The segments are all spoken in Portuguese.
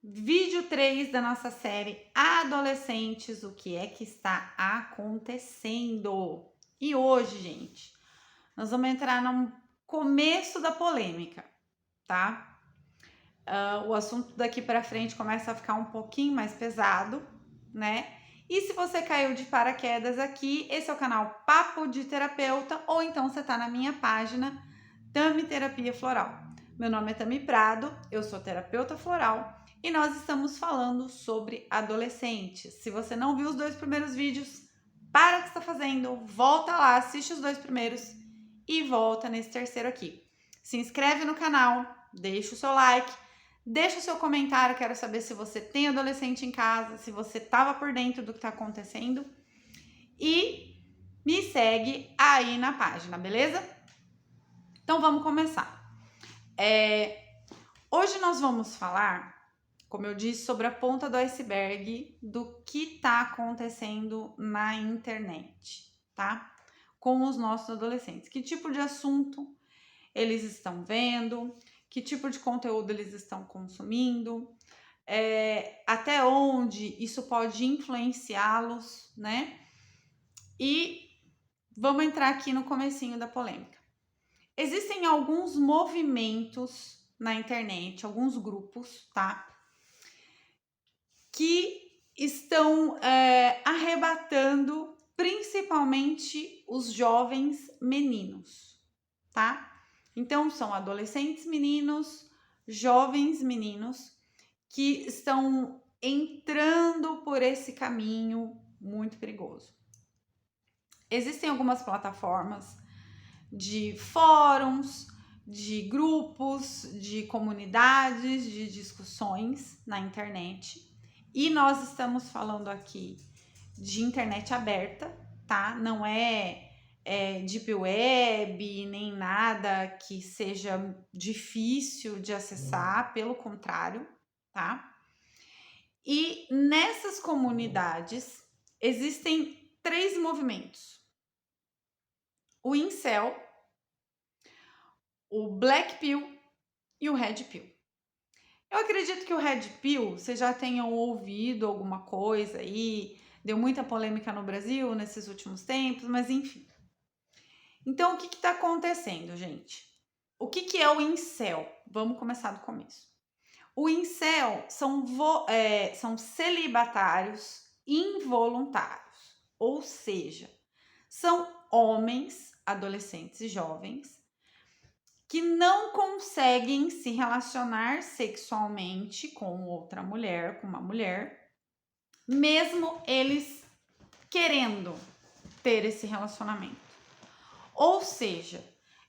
Vídeo 3 da nossa série Adolescentes, o que é que está acontecendo? E hoje, gente, nós vamos entrar no começo da polêmica, tá? O assunto daqui para frente começa a ficar um pouquinho mais pesado, né? E se você caiu de paraquedas aqui, esse é o canal Papo de Terapeuta, ou então você tá na minha página Tami Terapia Floral. Meu nome é Tami Prado, eu sou terapeuta floral e nós estamos falando sobre adolescentes. Se você não viu os 2 primeiros vídeos, para o que está fazendo, volta lá, assiste os 2 primeiros e volta nesse terceiro aqui. Se inscreve no canal, deixa o seu like, deixa o seu comentário, quero saber se você tem adolescente em casa, se você estava por dentro do que está acontecendo e me segue aí na página, beleza? Então vamos começar. Hoje nós vamos falar, como eu disse, sobre a ponta do iceberg do que está acontecendo na internet, tá? Com os nossos adolescentes. Que tipo de assunto eles estão vendo, que tipo de conteúdo eles estão consumindo, até onde isso pode influenciá-los, né? E vamos entrar aqui no comecinho da polêmica. Existem alguns movimentos na internet, alguns grupos, tá? Que estão arrebatando principalmente os jovens meninos, tá? Então, são adolescentes meninos, jovens meninos que estão entrando por esse caminho muito perigoso. Existem algumas plataformas de fóruns, de grupos, de comunidades, de discussões na internet. E nós estamos falando aqui de internet aberta, tá? Não é deep web, nem nada que seja difícil de acessar, pelo contrário, tá? E nessas comunidades existem 3 movimentos: o incel, o black pill e o red pill. Eu acredito que o red pill, vocês já tenham ouvido alguma coisa aí, deu muita polêmica no Brasil nesses últimos tempos, mas enfim. Então, o que está acontecendo, gente? O que é o incel? Vamos começar do começo. O incel são celibatários involuntários, ou seja, são homens, adolescentes e jovens que não conseguem se relacionar sexualmente com outra mulher, com uma mulher, mesmo eles querendo ter esse relacionamento. Ou seja,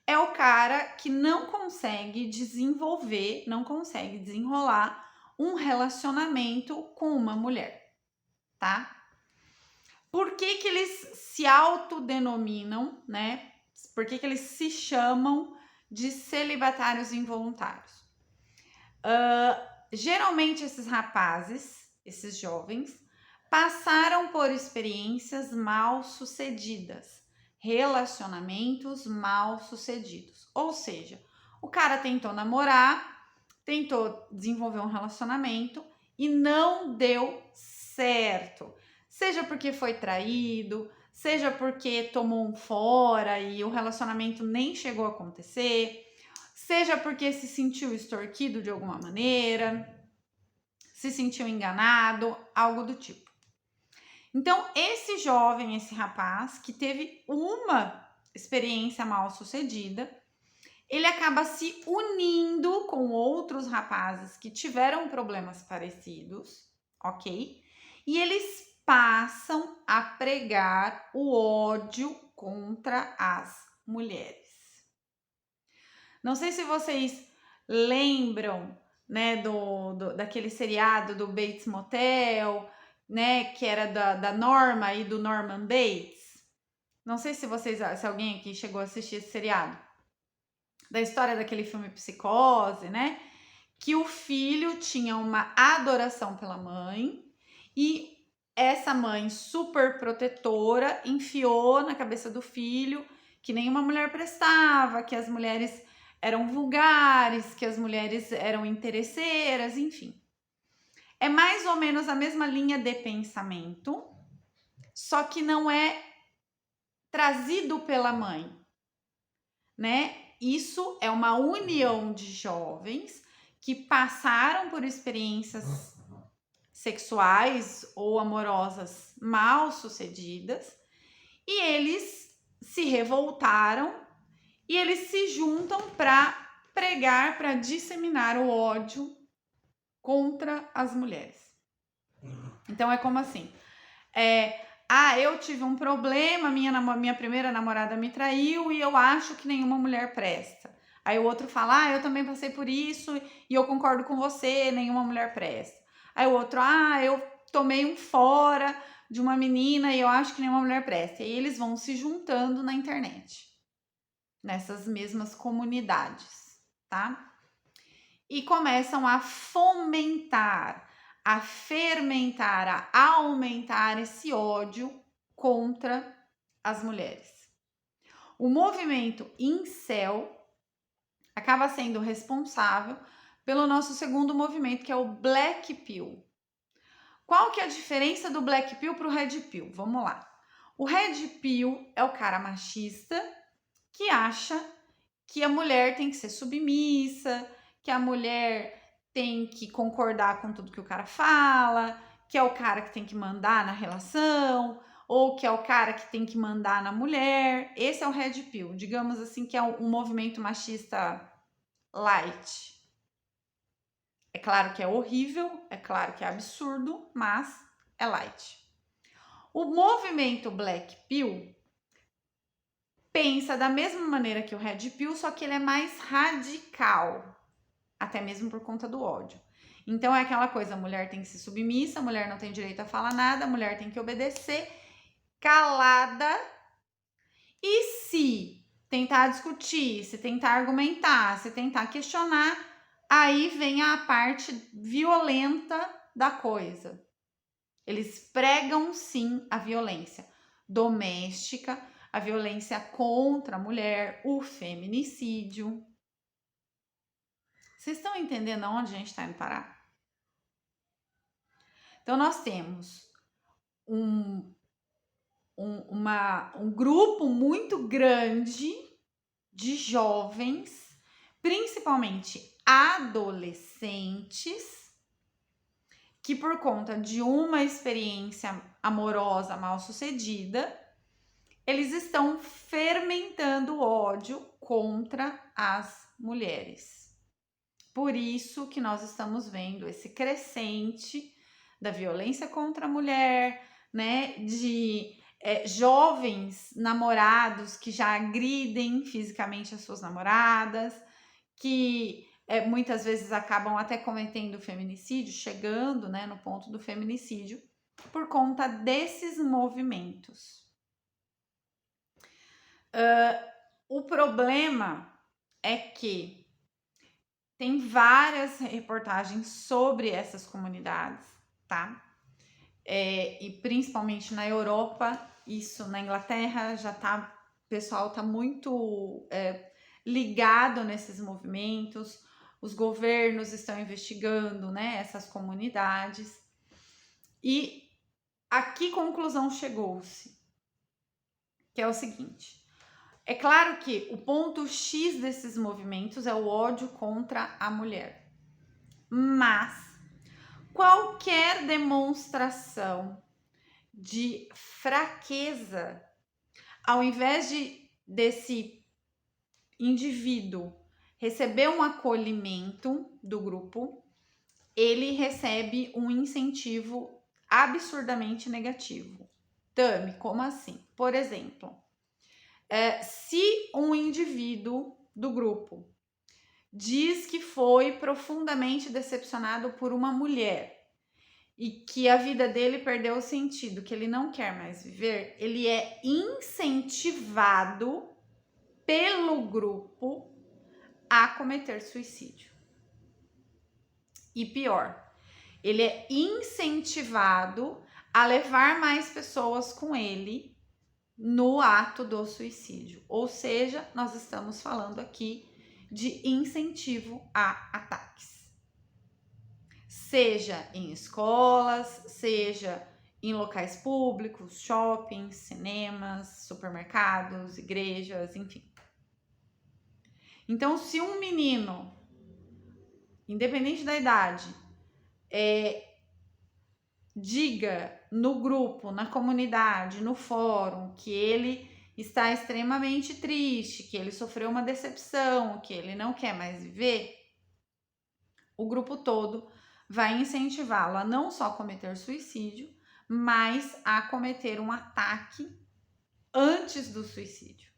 é o cara que não consegue desenvolver, não consegue desenrolar um relacionamento com uma mulher, tá? Por que que eles se autodenominam, né? Por que que eles se chamam de celibatários involuntários? Geralmente esses rapazes, esses jovens, passaram por experiências mal sucedidas, relacionamentos mal sucedidos. Ou seja, o cara tentou namorar, tentou desenvolver um relacionamento e não deu certo. Seja porque foi traído, seja porque tomou um fora e o relacionamento nem chegou a acontecer, seja porque se sentiu extorquido de alguma maneira, se sentiu enganado, algo do tipo. Então, esse jovem, esse rapaz que teve uma experiência mal sucedida, ele acaba se unindo com outros rapazes que tiveram problemas parecidos, ok? E eles passam a pregar o ódio contra as mulheres. Não sei se vocês lembram, né, daquele seriado do Bates Motel, né, que era da Norma e do Norman Bates. Não sei se alguém aqui chegou a assistir esse seriado. Da história daquele filme Psicose, né? Que o filho tinha uma adoração pela mãe e essa mãe super protetora enfiou na cabeça do filho que nenhuma mulher prestava, que as mulheres eram vulgares, que as mulheres eram interesseiras, enfim. é mais ou menos a mesma linha de pensamento, só que não é trazido pela mãe, né? Isso é uma união de jovens que passaram por experiências sexuais ou amorosas mal sucedidas e eles se revoltaram e eles se juntam para pregar, para disseminar o ódio contra as mulheres. Então é como assim, eu tive um problema, minha primeira namorada me traiu e eu acho que nenhuma mulher presta. Aí o outro fala, eu também passei por isso e eu concordo com você, nenhuma mulher presta. Aí o outro, eu tomei um fora de uma menina e eu acho que nenhuma mulher presta. E aí eles vão se juntando na internet, nessas mesmas comunidades, tá? E começam a fomentar, a fermentar, a aumentar esse ódio contra as mulheres. O movimento incel acaba sendo responsável pelo nosso segundo movimento, que é o Black Pill. Qual que é a diferença do Black Pill para o Red Pill? Vamos lá. O Red Pill é o cara machista que acha que a mulher tem que ser submissa, que a mulher tem que concordar com tudo que o cara fala, que é o cara que tem que mandar na relação, ou que é o cara que tem que mandar na mulher. Esse é o Red Pill, digamos assim, que é um movimento machista light. É claro que é horrível, é claro que é absurdo, mas é light. O movimento Black Pill pensa da mesma maneira que o Red Pill, só que ele é mais radical, até mesmo por conta do ódio. Então é aquela coisa, a mulher tem que ser submissa, a mulher não tem direito a falar nada, a mulher tem que obedecer, calada, e se tentar discutir, se tentar argumentar, se tentar questionar, aí vem a parte violenta da coisa. Eles pregam sim a violência doméstica, a violência contra a mulher, o feminicídio. Vocês estão entendendo aonde a gente está indo parar? Então, nós temos um grupo muito grande de jovens, principalmente adolescentes, que por conta de uma experiência amorosa mal sucedida, eles estão fermentando o ódio contra as mulheres. Por isso que nós estamos vendo esse crescente da violência contra a mulher, né? De jovens namorados que já agridem fisicamente as suas namoradas, que muitas vezes acabam até cometendo feminicídio, chegando, né, no ponto do feminicídio, por conta desses movimentos. O problema é que tem várias reportagens sobre essas comunidades, tá? E principalmente na Europa, isso na Inglaterra já tá, o pessoal tá muito ligado nesses movimentos, os governos estão investigando, né, essas comunidades. E a que conclusão chegou-se? Que é o seguinte: é claro que o ponto X desses movimentos é o ódio contra a mulher, mas qualquer demonstração de fraqueza, ao invés desse indivíduo receber um acolhimento do grupo, ele recebe um incentivo absurdamente negativo. Tami, como assim? Por exemplo, se um indivíduo do grupo diz que foi profundamente decepcionado por uma mulher e que a vida dele perdeu o sentido, que ele não quer mais viver, ele é incentivado pelo grupo a cometer suicídio. E pior, ele é incentivado a levar mais pessoas com ele no ato do suicídio. Ou seja, nós estamos falando aqui de incentivo a ataques. seja em escolas, seja em locais públicos, shoppings, cinemas, supermercados, igrejas, enfim. Então, se um menino, independente da idade, diga no grupo, na comunidade, no fórum, que ele está extremamente triste, que ele sofreu uma decepção, que ele não quer mais viver, o grupo todo vai incentivá-lo a não só cometer suicídio, mas a cometer um ataque antes do suicídio,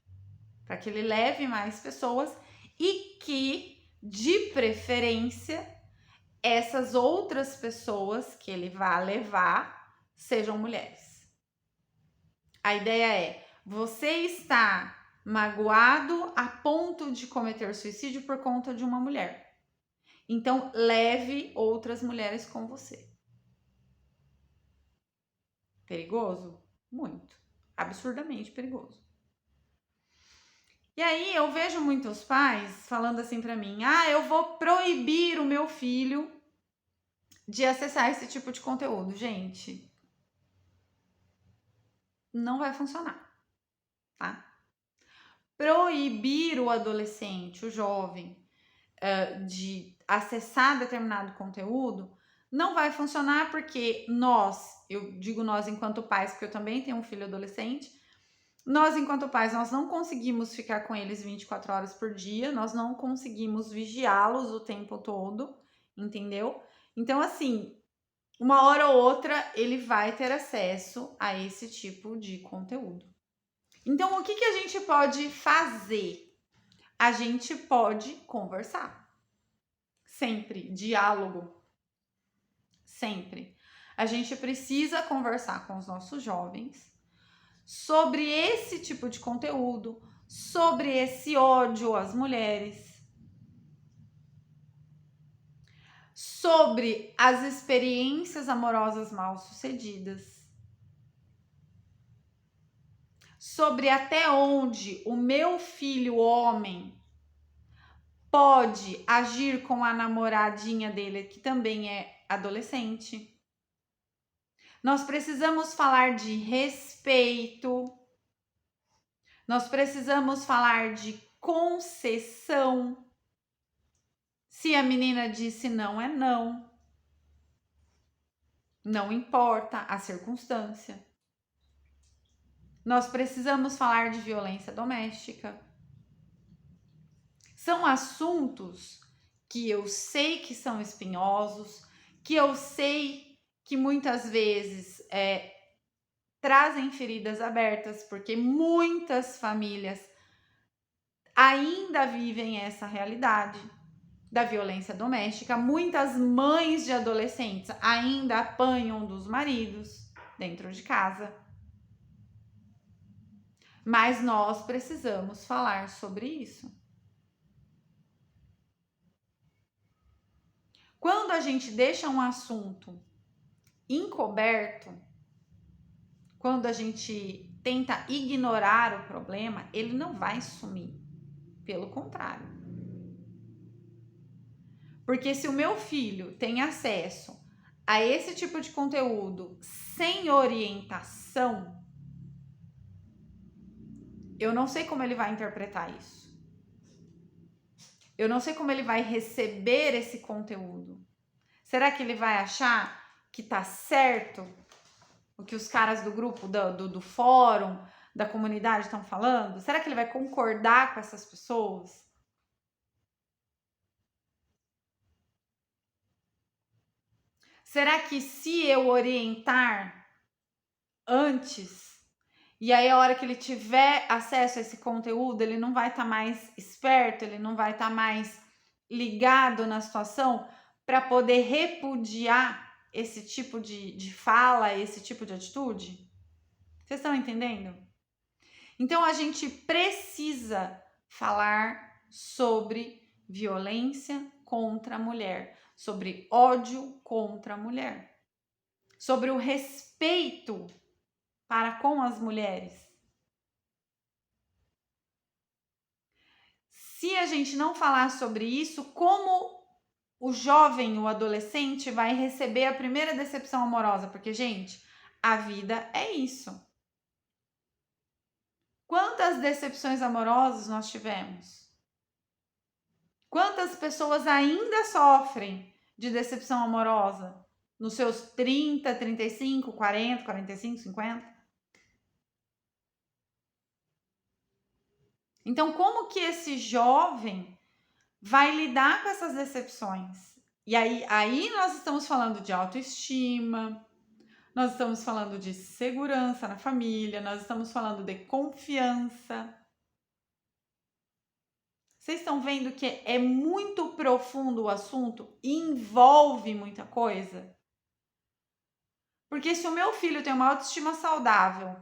para que ele leve mais pessoas e que, de preferência, essas outras pessoas que ele vai levar sejam mulheres. A ideia é: você está magoado a ponto de cometer suicídio por conta de uma mulher. Então, leve outras mulheres com você. Perigoso? Muito. Absurdamente perigoso. E aí eu vejo muitos pais falando assim pra mim: eu vou proibir o meu filho de acessar esse tipo de conteúdo. Gente, não vai funcionar, tá? Proibir o adolescente, o jovem, de acessar determinado conteúdo não vai funcionar, porque nós, eu digo nós enquanto pais, porque eu também tenho um filho adolescente, nós enquanto pais, nós não conseguimos ficar com eles 24 horas por dia, nós não conseguimos vigiá-los o tempo todo, entendeu? Então, assim, uma hora ou outra ele vai ter acesso a esse tipo de conteúdo. Então, o que a gente pode fazer? A gente pode conversar. Sempre. Diálogo. Sempre. A gente precisa conversar com os nossos jovens sobre esse tipo de conteúdo, sobre esse ódio às mulheres, sobre as experiências amorosas mal sucedidas, sobre até onde o meu filho homem pode agir com a namoradinha dele, que também é adolescente. Nós precisamos falar de respeito. Nós precisamos falar de concessão. Se a menina disse não, é não. Não importa a circunstância. Nós precisamos falar de violência doméstica. São assuntos que eu sei que são espinhosos, que eu sei que muitas vezes trazem feridas abertas, porque muitas famílias ainda vivem essa realidade da violência doméstica. Muitas mães de adolescentes ainda apanham dos maridos dentro de casa. Mas nós precisamos falar sobre isso. Quando a gente deixa um assunto encoberto, quando a gente tenta ignorar o problema, ele não vai sumir. Pelo contrário. Porque se o meu filho tem acesso a esse tipo de conteúdo sem orientação, eu não sei como ele vai interpretar isso. Eu não sei como ele vai receber esse conteúdo. Será que ele vai achar que tá certo o que os caras do grupo, do fórum, da comunidade estão falando? Será que ele vai concordar com essas pessoas? Será que se eu orientar antes, e aí a hora que ele tiver acesso a esse conteúdo, ele não vai estar mais esperto, ele não vai estar mais ligado na situação para poder repudiar esse tipo de fala, esse tipo de atitude? Vocês estão entendendo? Então a gente precisa falar sobre violência contra a mulher, sobre ódio contra a mulher, sobre o respeito para com as mulheres. Se a gente não falar sobre isso, como o jovem, o adolescente vai receber a primeira decepção amorosa, porque, gente, a vida é isso. Quantas decepções amorosas nós tivemos? Quantas pessoas ainda sofrem de decepção amorosa nos seus 30, 35, 40, 45, 50? Então, como que esse jovem vai lidar com essas decepções? E aí nós estamos falando de autoestima, nós estamos falando de segurança na família, nós estamos falando de confiança. Vocês estão vendo que é muito profundo o assunto e envolve muita coisa? Porque se o meu filho tem uma autoestima saudável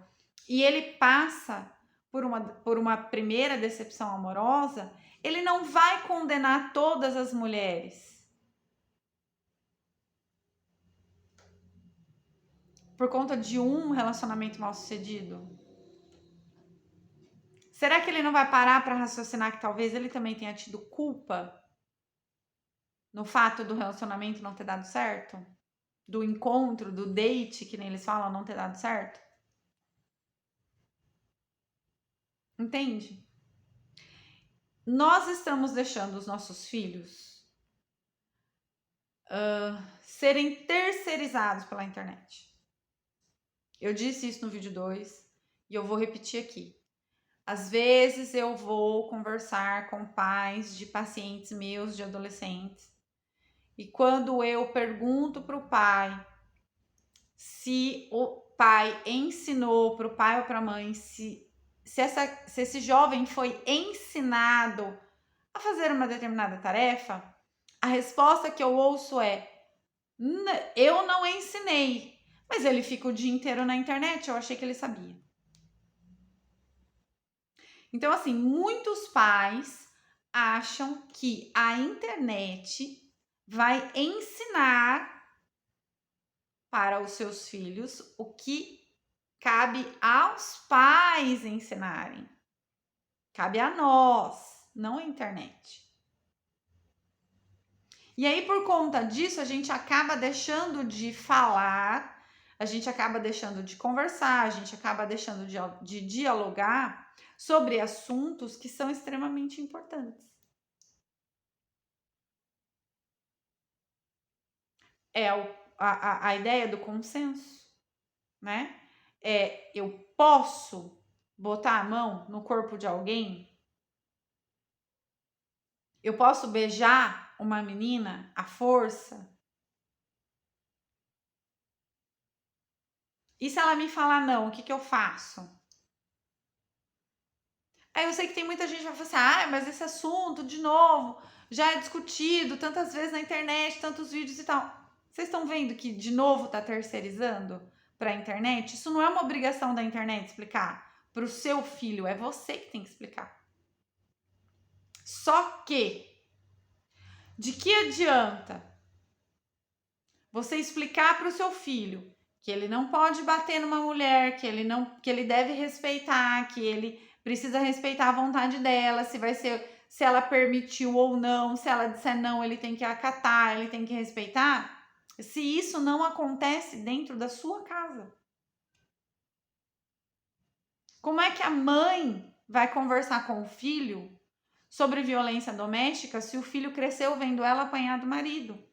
e ele passa por uma primeira decepção amorosa, ele não vai condenar todas as mulheres por conta de um relacionamento mal sucedido. Será que ele não vai parar para raciocinar que talvez ele também tenha tido culpa no fato do relacionamento não ter dado certo? Do encontro, do date, que nem eles falam, não ter dado certo? Entende? Nós estamos deixando os nossos filhos serem terceirizados pela internet. Eu disse isso no vídeo 2 e eu vou repetir aqui. Às vezes eu vou conversar com pais de pacientes meus, de adolescentes, e quando eu pergunto para o pai se o pai ensinou para o pai ou para a mãe, se esse jovem foi ensinado a fazer uma determinada tarefa, a resposta que eu ouço é: eu não ensinei, mas ele fica o dia inteiro na internet, eu achei que ele sabia. Então, assim, muitos pais acham que a internet vai ensinar para os seus filhos o que cabe aos pais ensinarem. Cabe a nós, não a internet. E aí, por conta disso, a gente acaba deixando de falar, a gente acaba deixando de conversar, a gente acaba deixando de dialogar sobre assuntos que são extremamente importantes. É a ideia do consenso, né? Eu posso botar a mão no corpo de alguém? Eu posso beijar uma menina à força? E se ela me falar não, o que eu faço? Aí eu sei que tem muita gente que vai falar assim, mas esse assunto, de novo, já é discutido tantas vezes na internet, tantos vídeos e tal. Vocês estão vendo que, de novo, tá terceirizando para a internet? Isso não é uma obrigação da internet explicar para o seu filho, é você que tem que explicar. Só que, de que adianta você explicar para o seu filho que ele não pode bater numa mulher, que ele deve respeitar, que ele precisa respeitar a vontade dela, se ela permitiu ou não, se ela disser não, ele tem que acatar, ele tem que respeitar, se isso não acontece dentro da sua casa? Como é que a mãe vai conversar com o filho sobre violência doméstica se o filho cresceu vendo ela apanhar do marido?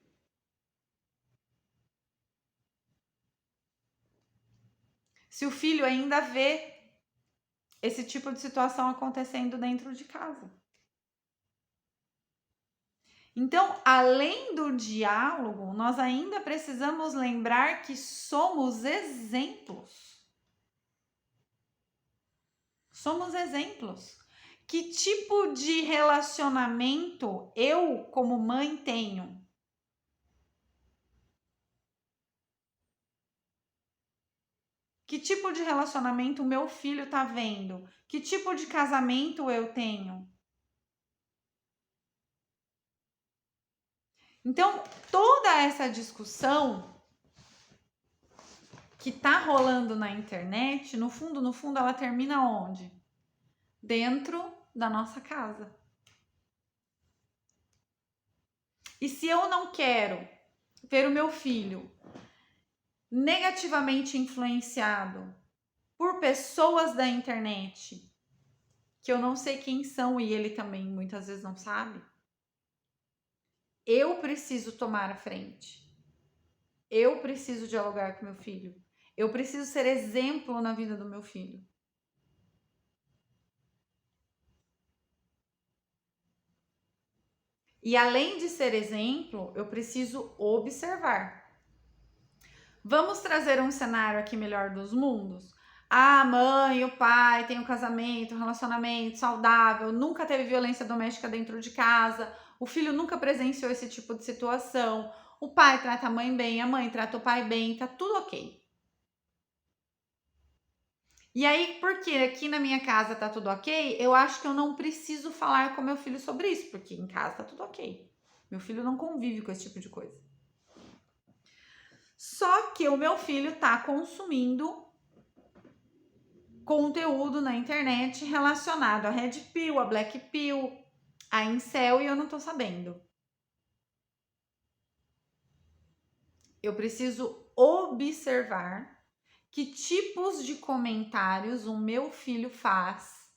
Se o filho ainda vê esse tipo de situação acontecendo dentro de casa. Então, além do diálogo, nós ainda precisamos lembrar que somos exemplos. Somos exemplos. Que tipo de relacionamento eu, como mãe, tenho? Que tipo de relacionamento o meu filho está vendo? Que tipo de casamento eu tenho? Então, toda essa discussão que tá rolando na internet, no fundo, ela termina onde? Dentro da nossa casa. E se eu não quero ver o meu filho negativamente influenciado por pessoas da internet que eu não sei quem são e ele também muitas vezes não sabe, eu preciso tomar a frente. Eu preciso dialogar com meu filho. Eu preciso ser exemplo na vida do meu filho. E além de ser exemplo, eu preciso observar. Vamos trazer um cenário aqui melhor dos mundos? A mãe, o pai tem um casamento, um relacionamento saudável, nunca teve violência doméstica dentro de casa, o filho nunca presenciou esse tipo de situação, o pai trata a mãe bem, a mãe trata o pai bem, tá tudo ok. E aí, porque aqui na minha casa tá tudo ok, eu acho que eu não preciso falar com meu filho sobre isso, porque em casa tá tudo ok. Meu filho não convive com esse tipo de coisa. Só que o meu filho tá consumindo conteúdo na internet relacionado a Red Pill, a Black Pill, a Incel e eu não tô sabendo. Eu preciso observar que tipos de comentários o meu filho faz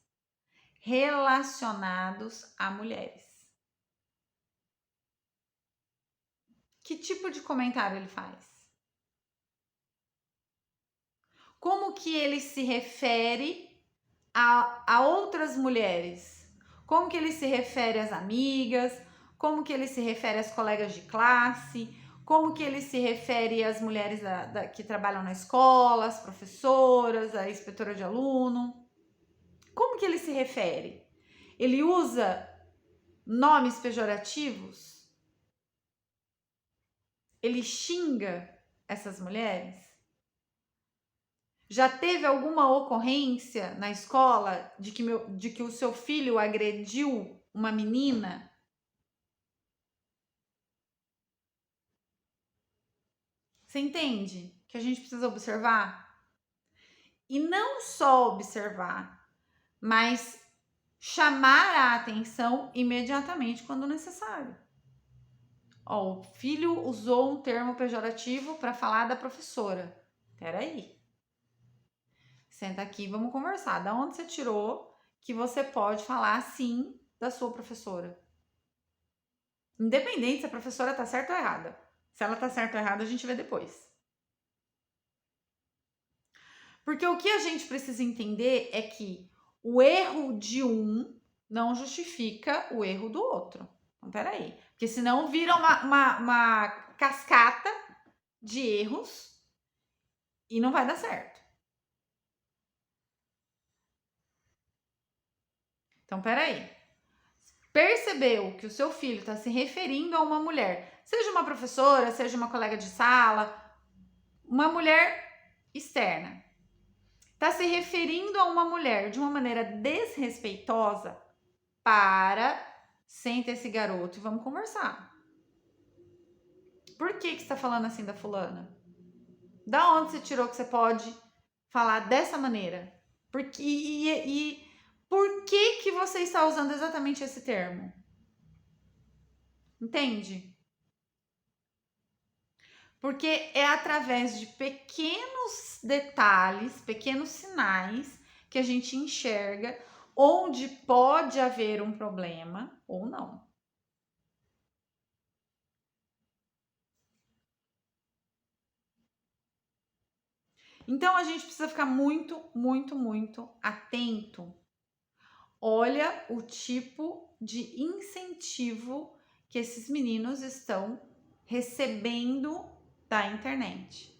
relacionados a mulheres. Que tipo de comentário ele faz? Como que ele se refere a outras mulheres? Como que ele se refere às amigas? Como que ele se refere às colegas de classe? Como que ele se refere às mulheres que trabalham na escola, às professoras, à inspetora de aluno? Como que ele se refere? Ele usa nomes pejorativos? Ele xinga essas mulheres? Já teve alguma ocorrência na escola de que o seu filho agrediu uma menina? Você entende que a gente precisa observar? E não só observar, mas chamar a atenção imediatamente quando necessário. Ó, o filho usou um termo pejorativo para falar da professora. Peraí. Senta aqui, vamos conversar. Da onde você tirou que você pode falar assim da sua professora? Independente se a professora tá certa ou errada. Se ela tá certa ou errada, a gente vê depois. Porque o que a gente precisa entender é que o erro de um não justifica o erro do outro. Então, peraí. Porque senão vira uma cascata de erros e não vai dar certo. Então, peraí. Percebeu que o seu filho está se referindo a uma mulher, seja uma professora, seja uma colega de sala, uma mulher externa, está se referindo a uma mulher de uma maneira desrespeitosa, senta esse garoto e vamos conversar. Por que você está falando assim da fulana? Da onde você tirou que você pode falar dessa maneira? Porque, e por que você está usando exatamente esse termo? Entende? Porque é através de pequenos detalhes, pequenos sinais que a gente enxerga onde pode haver um problema ou não. Então a gente precisa ficar muito, muito, muito atento. Olha o tipo de incentivo que esses meninos estão recebendo da internet.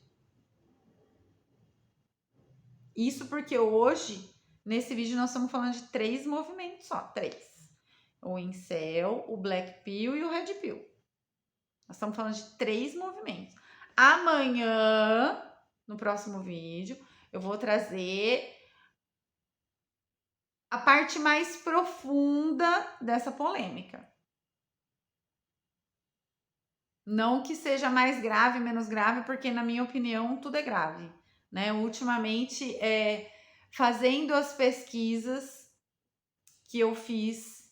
Isso porque hoje, nesse vídeo, nós estamos falando de 3 movimentos só, 3. O Incel, o Black Pill e o Red Pill. Nós estamos falando de 3 movimentos. Amanhã, no próximo vídeo, eu vou trazer a parte mais profunda dessa polêmica. Não que seja mais grave, menos grave, porque na minha opinião tudo é grave, né? Ultimamente, fazendo as pesquisas que eu fiz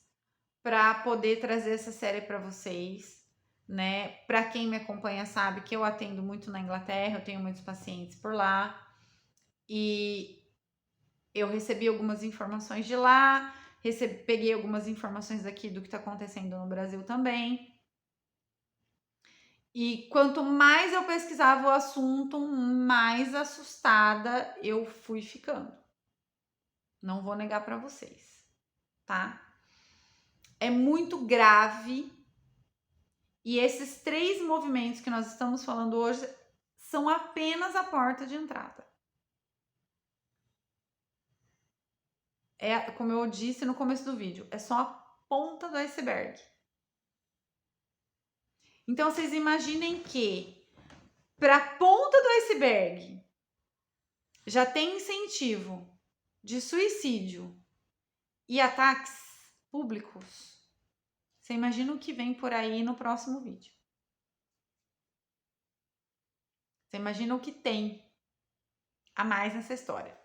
para poder trazer essa série para vocês, né? Para quem me acompanha sabe que eu atendo muito na Inglaterra, eu tenho muitos pacientes por lá e eu recebi algumas informações de lá, peguei algumas informações aqui do que está acontecendo no Brasil também. E quanto mais eu pesquisava o assunto, mais assustada eu fui ficando. Não vou negar para vocês, tá? É muito grave. E esses 3 movimentos que nós estamos falando hoje são apenas a porta de entrada. É, como eu disse no começo do vídeo, é só a ponta do iceberg. Então, vocês imaginem que para a ponta do iceberg já tem incentivo de suicídio e ataques públicos. Você imagina o que vem por aí no próximo vídeo. Você imagina o que tem a mais nessa história.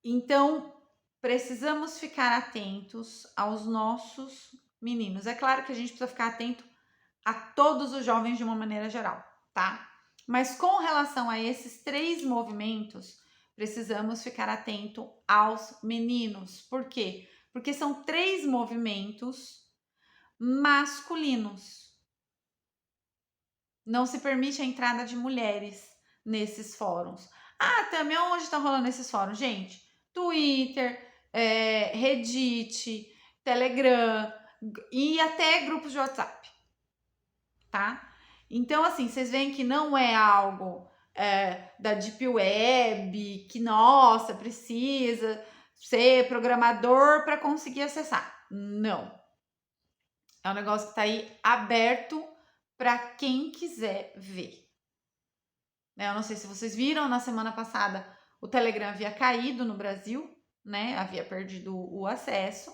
Então, precisamos ficar atentos aos nossos meninos. É claro que a gente precisa ficar atento a todos os jovens de uma maneira geral, tá? Mas com relação a esses 3 movimentos, precisamos ficar atento aos meninos. Por quê? Porque são 3 movimentos masculinos. Não se permite a entrada de mulheres nesses fóruns. Ah, também onde está rolando esses fóruns? Gente, Twitter, Reddit, Telegram e até grupos de WhatsApp, tá? Então, assim, vocês veem que não é algo da Deep Web, que, nossa, precisa ser programador para conseguir acessar. Não. É um negócio que está aí aberto para quem quiser ver. Eu não sei se vocês viram, na semana passada o Telegram havia caído no Brasil, né? Havia perdido o acesso,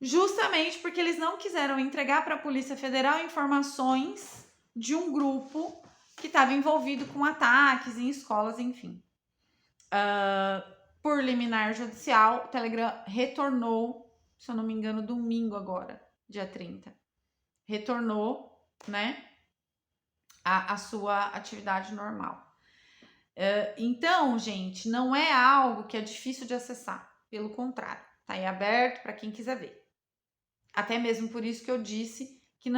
justamente porque eles não quiseram entregar para a Polícia Federal informações de um grupo que estava envolvido com ataques em escolas, enfim. Por liminar judicial, o Telegram retornou, se eu não me engano, domingo agora, dia 30. Retornou, né, a sua atividade normal. Então, gente, não é algo que é difícil de acessar. Pelo contrário, tá aí aberto para quem quiser ver. Até mesmo por isso que eu disse que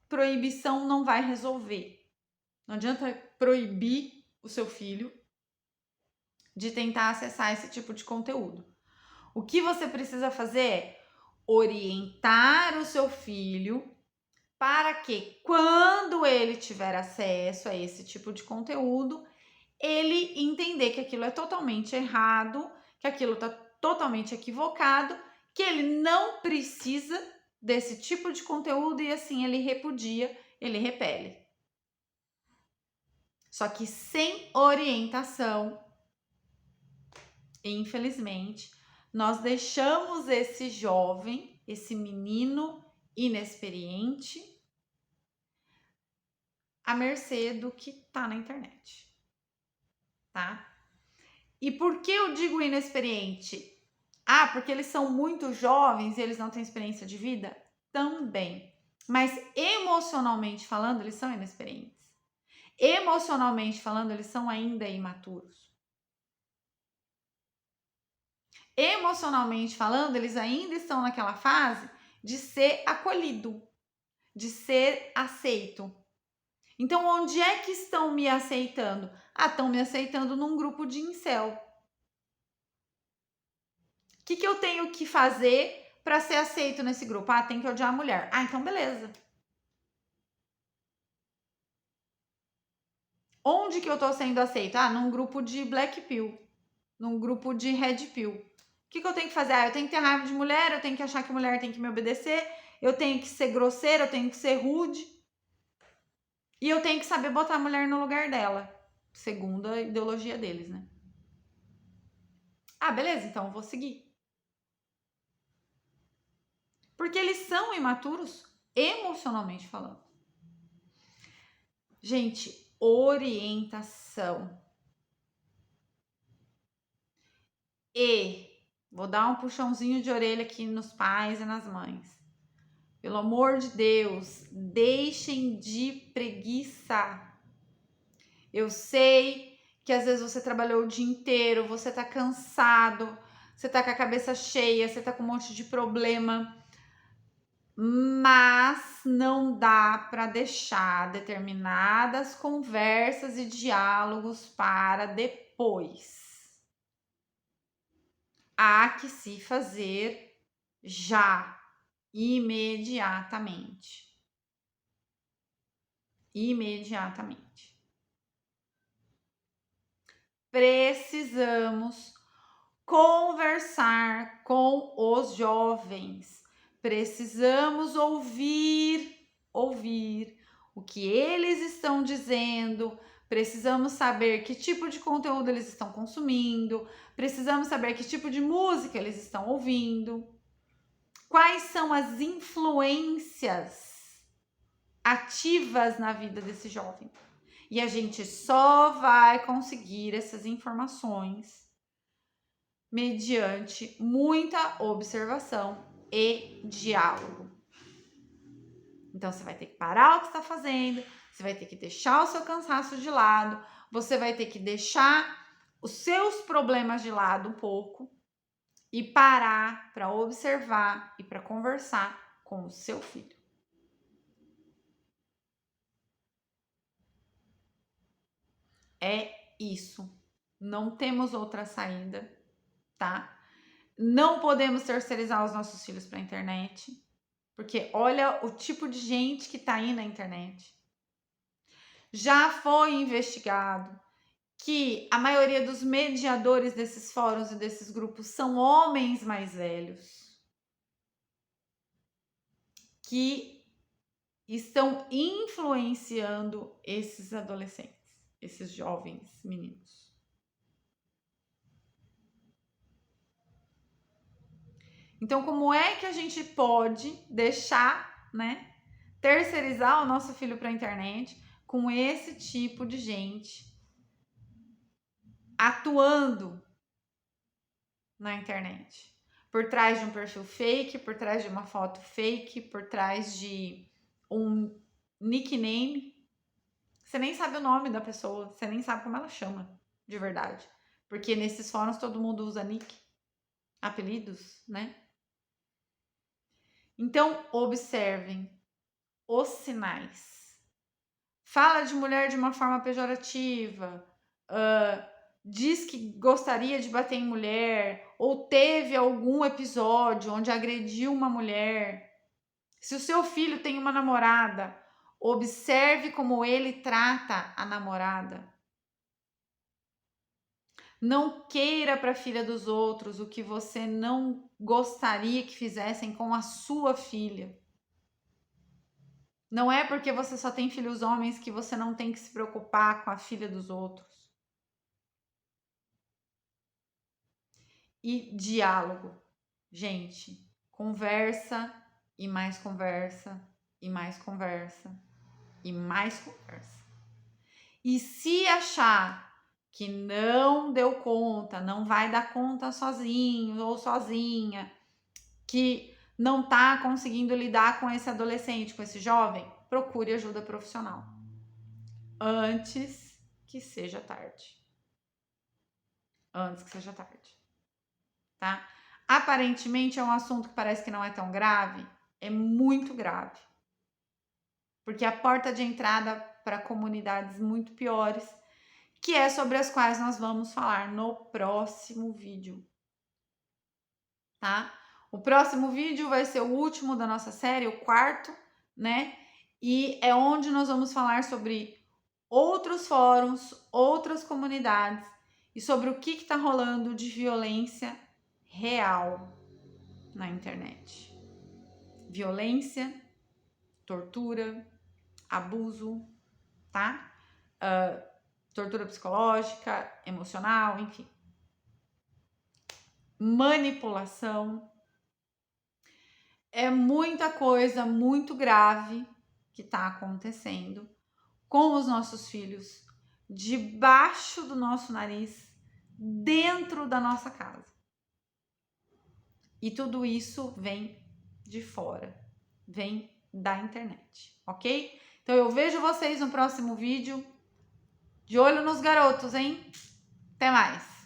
proibição não vai resolver. Não adianta proibir o seu filho de tentar acessar esse tipo de conteúdo. O que você precisa fazer é orientar o seu filho para que, quando ele tiver acesso a esse tipo de conteúdo, ele entender que aquilo é totalmente errado, que aquilo está totalmente equivocado, que ele não precisa desse tipo de conteúdo e assim ele repudia, ele repele. Só que sem orientação, infelizmente, nós deixamos esse jovem, esse menino inexperiente, à mercê do que tá na internet, tá? E por que eu digo inexperiente? Ah, porque eles são muito jovens e eles não têm experiência de vida? Também. Mas emocionalmente falando, eles são inexperientes. Emocionalmente falando, eles são ainda imaturos. Emocionalmente falando, eles ainda estão naquela fase de ser acolhido, de ser aceito. Então, onde é que estão me aceitando? Ah, estão me aceitando num grupo de incel. O que eu tenho que fazer para ser aceito nesse grupo? Ah, tem que odiar a mulher. Ah, então beleza. Onde que eu tô sendo aceito? Ah, num grupo de Black Pill, num grupo de Red Pill. O que eu tenho que fazer? Ah, eu tenho que ter raiva de mulher, eu tenho que achar que mulher tem que me obedecer, eu tenho que ser grosseira, eu tenho que ser rude. E eu tenho que saber botar a mulher no lugar dela, segundo a ideologia deles, né? Ah, beleza, então eu vou seguir. Porque eles são imaturos emocionalmente falando. Gente, orientação. E vou dar um puxãozinho de orelha aqui nos pais e nas mães. Pelo amor de Deus, deixem de preguiça. Eu sei que às vezes você trabalhou o dia inteiro, você tá cansado, você tá com a cabeça cheia, você tá com um monte de problema, mas não dá para deixar determinadas conversas e diálogos para depois. Há que se fazer já, imediatamente. Imediatamente. Precisamos conversar com os jovens. Precisamos ouvir o que eles estão dizendo. Precisamos saber que tipo de conteúdo eles estão consumindo. Precisamos saber que tipo de música eles estão ouvindo. Quais são as influências ativas na vida desse jovem. E a gente só vai conseguir essas informações mediante muita observação e diálogo. Então você vai ter que parar o que está fazendo, você vai ter que deixar o seu cansaço de lado, você vai ter que deixar os seus problemas de lado um pouco e parar para observar e para conversar com o seu filho. É isso. Não temos outra saída, tá? Não podemos terceirizar os nossos filhos para a internet, porque olha o tipo de gente que tá aí na internet. Já foi investigado que a maioria dos mediadores desses fóruns e desses grupos são homens mais velhos que estão influenciando esses adolescentes, esses jovens meninos. Então, como é que a gente pode deixar, né, terceirizar o nosso filho para a internet com esse tipo de gente atuando na internet? Por trás de um perfil fake, por trás de uma foto fake, por trás de um nickname. Você nem sabe o nome da pessoa, você nem sabe como ela chama, de verdade. Porque nesses fóruns todo mundo usa nick, apelidos, né? Então, observem os sinais. Fala de mulher de uma forma pejorativa, diz que gostaria de bater em mulher, ou teve algum episódio onde agrediu uma mulher. Se o seu filho tem uma namorada, observe como ele trata a namorada. Não queira para a filha dos outros o que você não gostaria que fizessem com a sua filha. Não é porque você só tem filhos homens que você não tem que se preocupar com a filha dos outros. E diálogo. Gente, conversa e mais conversa e mais conversa e mais conversa. E se achar que não deu conta, não vai dar conta sozinho ou sozinha, que não tá conseguindo lidar com esse adolescente, com esse jovem, procure ajuda profissional. Antes que seja tarde. Antes que seja tarde. Tá? Aparentemente é um assunto que parece que não é tão grave, é muito grave. Porque é a porta de entrada para comunidades muito piores, que é sobre as quais nós vamos falar no próximo vídeo. Tá? O próximo vídeo vai ser o último da nossa série, o quarto, né? E é onde nós vamos falar sobre outros fóruns, outras comunidades e sobre o que está rolando de violência real na internet. Violência, tortura, abuso, tá? Tortura psicológica, emocional, enfim. Manipulação. É muita coisa muito grave que está acontecendo com os nossos filhos, debaixo do nosso nariz, dentro da nossa casa. E tudo isso vem de fora, vem da internet, ok? Então eu vejo vocês no próximo vídeo. De olho nos garotos, hein? Até mais!